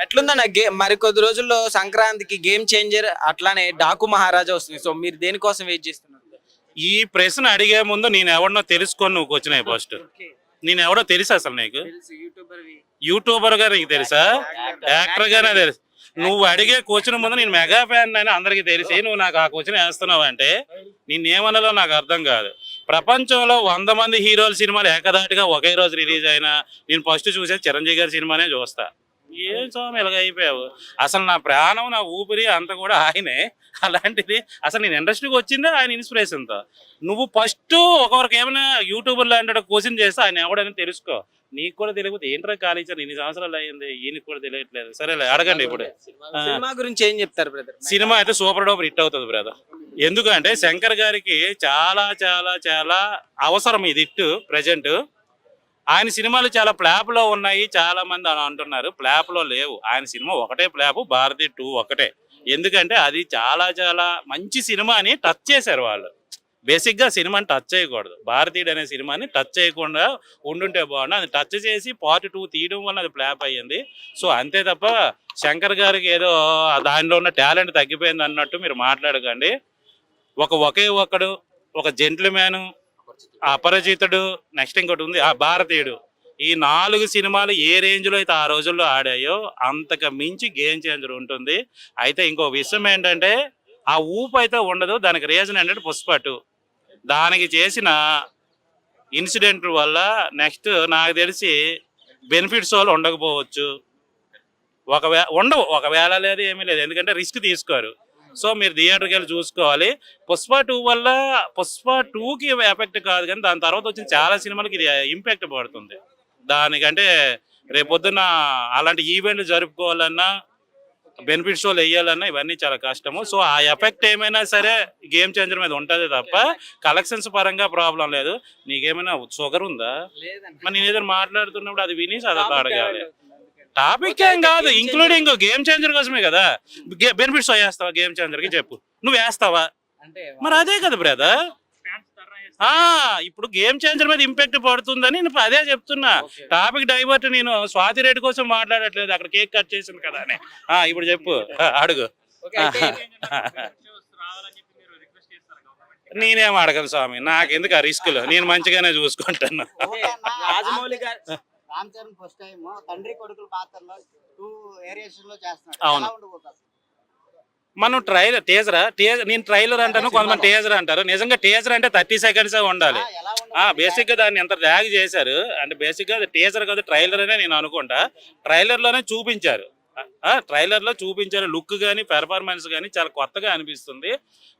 ఎట్లుందన్న మరి కొద్ది రోజుల్లో సంక్రాంతికి గేమ్ చేంజర్ అట్లానే డాకు మహారాజా వస్తుంది. సో మీరు దేనికోసం వెయిట్ చేస్తున్నారు? ఈ ప్రశ్న అడిగే ముందు నేను ఎవరినో తెలుసుకొని నువ్వు వచ్చినాయి ఫస్ట్. నేను ఎవడో తెలుసా అసలు నీకు? యూట్యూబర్ గా నీకు తెలుసా? యాక్టర్ గానే తెలుసు. నువ్వు అడిగే క్వశ్చన్ ముందు నేను మెగా ఫ్యాన్ అని అందరికి తెలిసి నువ్వు నాకు ఆ క్వశ్చన్ వేస్తున్నావు అంటే నేనేమన్నాలో నాకు అర్థం కాదు. ప్రపంచంలో 100 మంది హీరోల సినిమాలు ఏకదాటిగా ఒకే రోజు రిలీజ్ అయినా నేను ఫస్ట్ చూసేది చిరంజీవి గారి సినిమానే చూస్తా. ఏం స్వామి ఇలాగ అయిపోయావు? అసలు నా ప్రాణం నా ఊపిరి అంతా కూడా ఆయనే. అలాంటిది అసలు నేను ఇండస్ట్రీకి వచ్చిందే ఆయన ఇన్స్పిరేషన్తో. నువ్వు ఫస్ట్ ఒకరికి ఏమైనా యూట్యూబర్ లాంటి క్వశ్చన్ చేస్తే ఆయన ఎవడని తెలుసుకో. నీకు కూడా తెలియకపోతే ఏంట్రా ఖాళీ ఇచ్చారు, ఇన్ని సంవత్సరాలు అయ్యింది, ఈయనకి కూడా తెలియట్లేదు. సరేలే అడగండి. ఇప్పుడు సినిమా గురించి ఏం చెప్తారు బ్రదర్? సినిమా అయితే సూపర్ డూపర్ హిట్ అవుతుంది బ్రదర్. ఎందుకంటే శంకర్ గారికి చాలా చాలా చాలా అవసరం ఇది హిట్. ప్రజెంట్ ఆయన సినిమాలు చాలా ఫ్లాప్ లో ఉన్నాయి. చాలా మంది అని అంటున్నారు ఫ్లాప్ లో లేవు. ఆయన సినిమా ఒకటే ఫ్లాప్, భారతి 2 ఒకటే. ఎందుకంటే అది చాలా చాలా మంచి సినిమా అని టచ్ చేశారు వాళ్ళు. బేసిక్ గా సినిమాని టచ్ చేయకూడదు. భారతీయుడు అనే సినిమాని టచ్ చేయకుండా ఉండుంటే బాగుండు. అది టచ్ చేసి పార్ట్ 2 తీయడం వల్ల అది ఫ్లాప్ అయ్యింది. సో అంతే తప్ప శంకర్ గారికి ఏదో దానిలో ఉన్న టాలెంట్ తగ్గిపోయింది అన్నట్టు మీరు మాట్లాడకండి. ఒకే ఒక్కడు, ఒక జెంట్ల్మ్యాన్, అపరిచితుడు, నెక్స్ట్ ఇంకోటి ఉంది ఆ భారతీయుడు. ఈ 4 సినిమాలు ఏ రేంజ్ లో అయితే ఆ రోజుల్లో ఆడాయో అంతకు మించి గేమ్ చేంజర్ ఉంటుంది. అయితే ఇంకో విషయం ఏంటంటే ఆ ఊపు అయితే ఉండదు. దానికి రీజన్ ఏంటంటే పుష్ప 2 దానికి చేసిన ఇన్సిడెంట్ వల్ల నెక్స్ట్ నాకు తెలిసి బెనిఫిట్స్ వాళ్ళు ఉండకపోవచ్చు. ఉండవు, ఒకవేళ లేదు ఏమీ లేదు. ఎందుకంటే రిస్క్ తీసుకోరు. సో మీరు థియేటర్కి వెళ్ళి చూసుకోవాలి. పుష్ప 2 వల్ల పుష్ప 2కి ఎఫెక్ట్ కాదు, కానీ దాని తర్వాత వచ్చిన చాలా సినిమాలకి ఇది ఇంపాక్ట్ పడుతుంది. దానికంటే రేపొద్దున అలాంటి ఈవెంట్లు జరుపుకోవాలన్నా, బెనిఫిట్ షోలు వేయాలన్నా ఇవన్నీ చాలా కష్టము. సో ఆ ఎఫెక్ట్ ఏమైనా సరే గేమ్ చేంజర్ మీద ఉంటుంది తప్ప కలెక్షన్స్ పరంగా ప్రాబ్లం లేదు. నీకేమైనా షుగర్ ఉందా? మరి నేను ఏదైనా మాట్లాడుతున్నప్పుడు అది విని చదువు అడగాలి. టాపిక్ ఏం కాదు, ఇంక్లూడింగ్ గేమ్ చేంజర్ కోసమే కదా. బెనిఫిట్స్ వేస్తావా గేమ్ చేంజర్ కి? చెప్పు, నువ్వు వేస్తావా? మరి అదే కదా బ్రదర్. ఇప్పుడు గేమ్ చేంజర్ మీద ఇంపాక్ట్ పడుతుందని నేను అదే చెప్తున్నా. Topic divert. నేను స్వాతి రెడ్డి కోసం మాట్లాడట్లేదు, అక్కడ కేక్ కట్ చేసింది కదా అని. ఇప్పుడు చెప్పు, అడుగు. నేనేం అడగను స్వామి, నాకెందుకు ఆ రిస్కులు, నేను మంచిగానే చూసుకుంటాను. రాజమౌళి గారు రామ్ చరణ్ ఫస్ట్ టైం తండ్రి కొడుకుల పాత్రలో 2 వేరియేషన్ లో చేస్తున్నాడు. అవును. మనం నేను ట్రైలర్ అంటాను, కొంతమంది టేజర్ అంటారు. నిజంగా టేజర్ అంటే 30 seconds ఉండాలి. బేసిక్ గా దాన్ని ఎంత ర్యాగ్ చేశారు అంటే బేసిక్ గా టేజర్ కాదు ట్రైలర్ అనే నేను అనుకుంటా. ట్రైలర్ లోనే చూపించారు. లుక్ కానీ పెర్ఫార్మెన్స్ కానీ చాలా కొత్తగా అనిపిస్తుంది.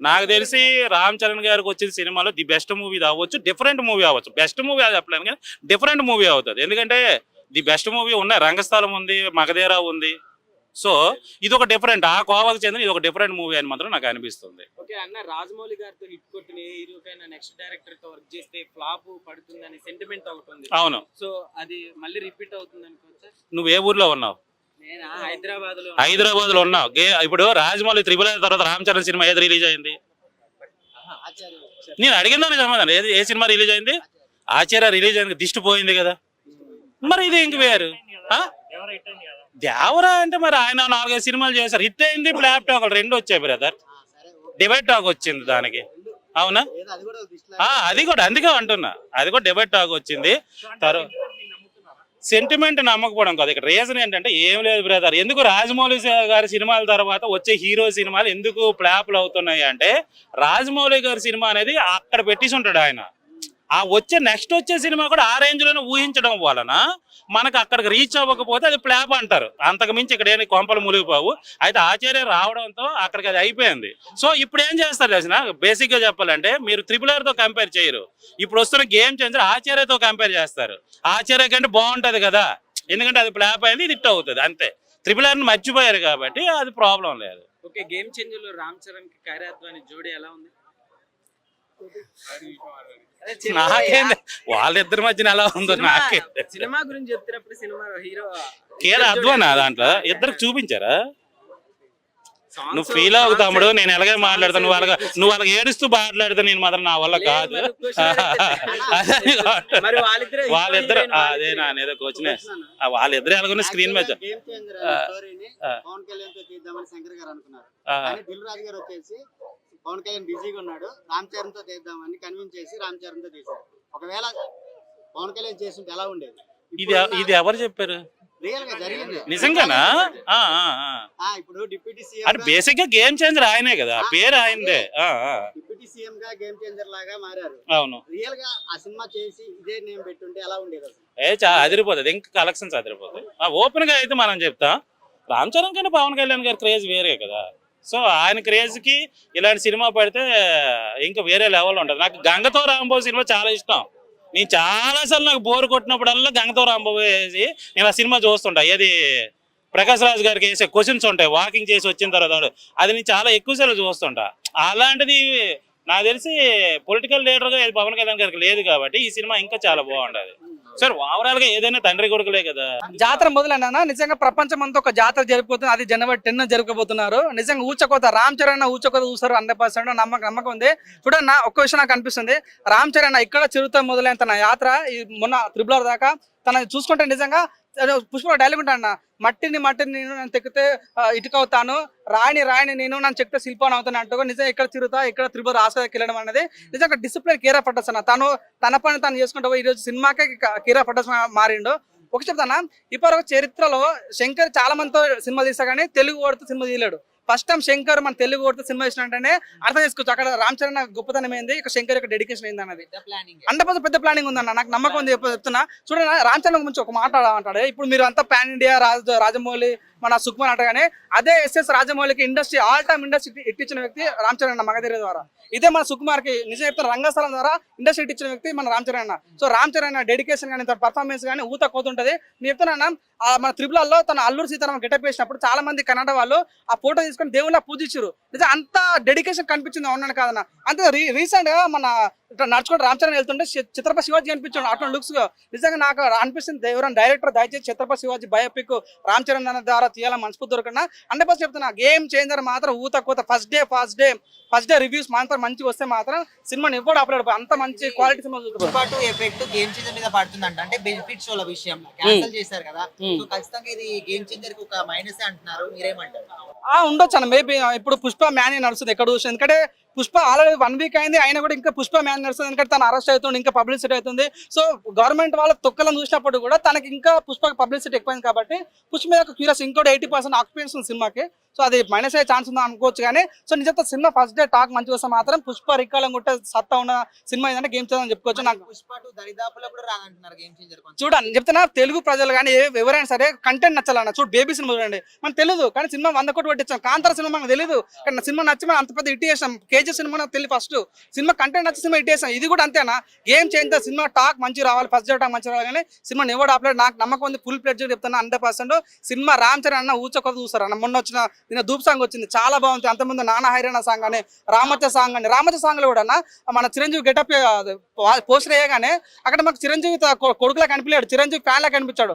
నాకు తెలిసి రామ్ చరణ్ గారికి వచ్చిన సినిమాలో ది బెస్ట్ మూవీ అవ్వచ్చు, డిఫరెంట్ మూవీ అవ్వచ్చు. బెస్ట్ మూవీ అది చెప్పలేను కానీ డిఫరెంట్ మూవీ అవుతుంది. ఎందుకంటే ది బెస్ట్ మూవీ ఉన్నాయి, రంగస్థలం ఉంది, మగధీర ఉంది. సో ఇది ఒక డిఫరెంట్, ఆ కోవాకు చెందిన ఇది ఒక డిఫరెంట్ మూవీ అని మాత్రం నాకు అనిపిస్తుంది. ఓకే అన్న, రాజమౌళి గారితో హిట్ కొట్టిన హీరోకైనా నెక్స్ట్ డైరెక్టర్ తో వర్క్ చేస్తే ఫ్లాప్ పడుతుంది అనే సెంటిమెంట్ ఒకటి ఉంది. అవును. సో అది మళ్ళీ రిపీట్ అవుతుంది అనుకోవచ్చా? నువ్వు ఏ ఊర్లో ఉన్నావు? హైదరాబాద్ లో ఉన్నావు. ఇప్పుడు రాజమౌళి 3 తర్వాత రామ్ చరణ్ సినిమా ఏది రిలీజ్ అయింది? నేను అడిగిందని సమాధానం. ఏ సినిమా రిలీజ్ అయింది? ఆచార్య రిలీజ్ అయింది, దిష్టి పోయింది కదా. మరి ఇది ఇంక వేరు. దేవరా అంటే మరి ఆయన 4-5 సినిమాలు చేశారు, హిట్ అయింది. ఫ్లాప్ టాక్ 2 వచ్చాయి బ్రదర్. డిబేట్ టాక్ వచ్చింది దానికి, అవునా? అది కూడా అందుకే అంటున్నా, అది కూడా డిబేట్ టాక్ వచ్చింది. తర్వాత సెంటిమెంట్ నమ్మకపోవడం కాదు. ఇక్కడ రీజన్ ఏంటంటే ఏం లేదు బ్రదర్. ఎందుకు రాజమౌళి గారి సినిమాల తర్వాత వచ్చే హీరో సినిమాలు ఎందుకు ఫ్లాప్లు అవుతున్నాయి అంటే రాజమౌళి గారి సినిమా అనేది అక్కడ పెట్టేసి ఉంటాడు ఆయన. నెక్స్ట్ వచ్చే సినిమా కూడా ఆ రేంజ్ లోనే ఊహించడం వలన మనకు అక్కడికి రీచ్ అవ్వకపోతే అది ఫ్లాప్ అంటారు. అంతకు మించి ఇక్కడ ఏమి కొంపలు మునిగిపోవు. అయితే ఆచార్య రావడంతో అక్కడికి అది అయిపోయింది. సో ఇప్పుడు ఏం చేస్తారు తెలిసిన, బేసిక్ గా చెప్పాలంటే మీరు RRR తో కంపేర్ చేయరు. ఇప్పుడు వస్తున్న గేమ్ చేంజర్ ఆచార్యతో కంపేర్ చేస్తారు. ఆచార్య కంటే బాగుంటది కదా, ఎందుకంటే అది ఫ్లాప్ అయింది, ఇది హిట్ అవుతుంది అంతే. RRR మర్చిపోయారు కాబట్టి అది ప్రాబ్లం లేదు. ఓకే, గేమ్ చేంజర్ లో రామ్ చరణ్ కి ఖైరాత్వాని జోడీ ఎలా ఉంది? నాకేంది వాళ్ళిద్దరి మధ్యన ఎలా ఉందో నాకే. సినిమా గురించి చెప్తున్నప్పుడు సినిమా హీరో కేర్ అద్వానా దాంట్లో ఇద్దరికి చూపించారా? నువ్వు ఫీల్ అవు తమ్ముడు, నేను ఎలాగే మాట్లాడతాను, నువ్వు వాళ్ళకి ఏడుస్తూ మాట్లాడితే నేను మాత్రం నా వల్ల కాదు. మరి వాళ్ళిద్దరే వాళ్ళిద్దరు అదే ఏదో కోచ్నే, వాళ్ళిద్దరు ఎలాగొన్న స్క్రీన్ మీద గేమ్ చేంజర్ స్టోరీని పవన్ కళ్యాణ్ తో తీద్దామని శంకర్ గారు అనుకున్నారు. కానీ దిల్ రాజు గారు వచ్చేసి పవన్ కళ్యాణ్ బిజీగా ఉన్నాడు, రామ్ చరణ్ తో తీద్దామని కన్విన్స్ చేసి రామ్ చరణ్ తో తీశారు. ఒకవేళ పవన్ కళ్యాణ్ చేస్తుంటే ఎలా ఉండేది? ఇది ఎవరు చెప్పారు? రియల్ గా జరిగింది నిజంగానా? ఇప్పుడు డిప్యూటీ అంటే సీఎం బేసిక్ గా గేమ్ చేంజర్ ఆయనే కదా, పేరు ఆయనదే. డిప్యూటీ సీఎం గా గేమ్ చేంజర్ లాగా మారారు. అవును, రియల్ గా ఆ సినిమా చేసి ఇదే నేమ్ పెట్టుంటే ఎలా ఉండేది అసలు? అదిరిపోతుంది, ఇంకా కలెక్షన్స్ అదిరిపోతాయి. ఓపెన్ గా అయితే మనం చెప్తాం, రామ్ చరణ్ కంటే పవన్ కళ్యాణ్ గారి క్రేజ్ వేరే కదా. సో ఆయన క్రేజ్ కి ఇలాంటి సినిమా పడితే ఇంకా వేరే లెవెల్ ఉంటుంది. నాకు గంగతో రాంబాబు సినిమా చాలా ఇష్టం. నేను చాలాసార్లు నాకు బోర్ కొట్టినప్పుడల్లా గంగతో రాంబాబు వేసి నేను ఆ సినిమా చూస్తుంటా. ఏది ప్రకాష్ రాజ్ గారికి వేసే క్వశ్చన్స్ ఉంటాయి వాకింగ్ చేసి వచ్చిన తర్వాత, అది నేను చాలా ఎక్కువసార్లు చూస్తుంటా. అలాంటిది నాకు తెలిసి పొలిటికల్ లీడర్ గా పవన్ కళ్యాణ్ గారికి లేదు కాబట్టి ఈ సినిమా ఇంకా చాలా బాగుంటది. సార్ ఓవరాల్ గా ఏదైనా తండ్రి కొడుకులే కదా. జాతర మొదలైనా నిజంగా ప్రపంచం అంతా ఒక జాతర జరిగిపోతుంది. అది జనవరి 10 జరగబోతున్నారు. నిజంగా ఊచకోత రామ్ చరణ్ ఊచకోత చూస్తారు 100%. నమ్మకం ఉంది. చూడండి, ఒక్క విషయం నాకు అనిపిస్తుంది, రామ్ చరణ్ ఇక్కడ చిరుత మొదలైన తన యాత్ర ఈ మొన్న త్రిబుల్ ఆర్ దాకా తన చూసుకుంటే నిజంగా పుష్ప డైలాగ్ ఉంటాను, మట్టిని నేను తెక్కితే ఇటుక అవుతాను, రాయిని నేను నన్ను చెక్కితే శిల్పాన్ని అవుతాను అంటూ నిజంగా ఇక్కడ తిరుగుతా ఇక్కడ త్రిబుల్ ఆస్కార్కి వెళ్ళడం అనేది నిజంగా డిసిప్లిన్ కేర్ ఆఫ్ పట్టస్ అన్న. తన పని తను చేసుకుంటూ ఈ రోజు సినిమాకే కేర్ ఆఫ్ పట్టస్ మారిండు. ఒక చెప్తానా, ఇప్పుడు చరిత్రలో శంకర్ చాలా మందితో సినిమా తీసా కానీ తెలుగు వాడితో సినిమా తీయలేడు. ఫస్ట్ టైం శంకర్ మన తెలుగు వాడితో సినిమా తీసినట్టే అర్థం చేసుకోవచ్చు అక్కడ రామ్ చరణ్ గొప్పతనం ఏంది, ఇక్కడ శంకర్ యొక్క డెడికేషన్ ఏంది అన్నది. 100% పెద్ద ప్లానింగ్ ఉందన్న, నాకు నమ్మకం ఉంది. చెప్తున్నా చూడండి, రామ్ చరణ్ గురించి ఒక మాట అంటాడు. ఇప్పుడు మీరు అంతా పాన్ ఇండియా రాజమౌళి మన సుకుమార్ అంటగానే అదే ఎస్ఎస్ రాజమౌళికి ఇండస్ట్రీ ఆల్ టైమ్ ఇండస్ట్రీ ఇట్టించిన వ్యక్తి రామ్ చరణ్ అన్న మగధీర ద్వారా. ఇదే మన సుకుమార్ కి నిజం చెప్తాను రంగస్థలం ద్వారా ఇండస్ట్రీ ఇచ్చిన వ్యక్తి మన రామ్ చరణ్ అన్న. సో రామ్ చరణ్ డెడికేషన్ కానీ పర్ఫార్మెన్స్ కానీ ఊత కోతుంటది. నేను చెప్తున్నా, మన త్రిపులలో తన అల్లూరు సీతారామ గెటప్ వేసినప్పుడు చాలా మంది కన్నడ వాళ్ళు ఆ ఫోటో తీసుకొని దేవుళ్ళ పూజించారు. నిజం అంత డెడికేషన్ కనిపించింది అవునాను కాదన్న. అంతే రీసెంట్ గా మన నడుచుకుంటూ రామ్ చరణ్ వెళ్తుంటే ఛత్రపతి శివాజీ కనిపించాడు అట్లా లుక్స్ గా. నిజంగా నాకు అనిపిస్తుంది, ఎవరైనా డైరెక్టర్ దయచేసి ఛత్రపతి శివాజీ బయోపిక్ రామ్ చరణ్ అన్న ద్వారా తీయాలని మనస్ఫూర్తి దొరకకుండా 100% చెప్తున్నా, గేమ్ చేంజర్ మాత్రం ఊత కోత. ఫస్ట్ డే రివ్యూస్ మాత్రం మంచిగా వస్తే మాత్రం సినిమాని ఎప్పుడు అప్లోడ్ అంత మంచి క్వాలిటీ సినిమా చూస్తారు. ఎఫెక్ట్ గేమ్ చేంజర్ మీద పడుతుందంట, అంటే బెనిఫిట్స్ వాళ్ళ విషయం క్యాన్సిల్ చేశారు కదా, సో ఖచ్చితంగా ఇది గేమ్ చేంజర్ కి ఒక మైనస్ అంటున్నారు, మీరేమంటారు? ఉండొచ్చు అన్న, మేబీ ఇప్పుడు పుష్ప మ్యాన్ నడుస్తుంది ఎక్కడ చూసి. ఎందుకంటే పుష్ప ఆల్రెడీ 1 వీక్ అయింది, అయినా కూడా ఇంకా పుష్ప మ్యాన్ నడుస్తుంది. ఎందుకంటే తను అరెస్ట్ అవుతుంది, ఇంకా పబ్లిసిటీ అవుతుంది. సో గవర్నమెంట్ వాళ్ళ తొక్కలను చూసినప్పుడు కూడా తనకి ఇంకా పుష్ప పబ్లిసిటీ ఎక్కువైంది కాబట్టి పుష్ప మీద క్యూరియస్ ఇంకోటి 80% ఆక్యుపెన్స్ ఉంది సినిమాకి. సో అది మైనస్ అయ్యే ఛాన్స్ ఉందా అనుకోవచ్చు. కానీ సో నిజంగా సినిమా ఫస్ట్ డే టాక్ మంచిగా వస్తే మాత్రం పుష్ప రికాలం కొట్టే సత్తా ఉన్న సినిమా ఏంటంటే గేమ్ చేంజర్ అని చెప్పుకోవచ్చు. నాకు పుష్ప 2 దరిదాపులో కూడా రాదంటున్నారు గేమ్ చేంజర్. చూడండి చెప్తున్నా, తెలుగు ప్రజలు కానీ ఎవరైనా సరే కంటెంట్ నచ్చాలన్న. చూడు బేబీ సినిమా చూడండి, మనకు తెలియదు కానీ సినిమా 100 కోట్లు పెట్టించాం. కాంతార సినిమా మనకు తెలియదు కానీ సినిమా నచ్చి మనం అంత పెద్ద హిట్ చేసాం. కేజీ సినిమా నాకు తెలియదు, ఫస్ట్ సినిమా కంటెంట్ నచ్చి సినిమా హిట్ చేసాం. ఇది కూడా అంతేనా, గేమ్ చేంజర్ సినిమా టాక్ మంచి రావాలి, ఫస్ట్ డే టాక్ మంచి రావాలి. కానీ సినిమా ఎవరు అప్లోడ్ నాకు నమ్మకం ఉంది, ఫుల్ ప్లేట్ చెప్తున్నా 100%. సినిమా రామ్ చరణ్ అన్న ఊచకొత చూస్తారు అన్న. మొన్న వచ్చిన నిన్న ధూప్ సాంగ్ వచ్చింది, చాలా బాగుంది. అంతకుముందు నాన్న హైరాణ సాంగ్ అని రామత్య సాంగ్ లో కూడా అన్న మన చిరంజీవి గెటప్ పోస్టర్ వేయగానే అక్కడ మాకు చిరంజీవి కొడుకులా కనిపించాడు, చిరంజీవి ఫ్యాన్ లా కనిపించాడు.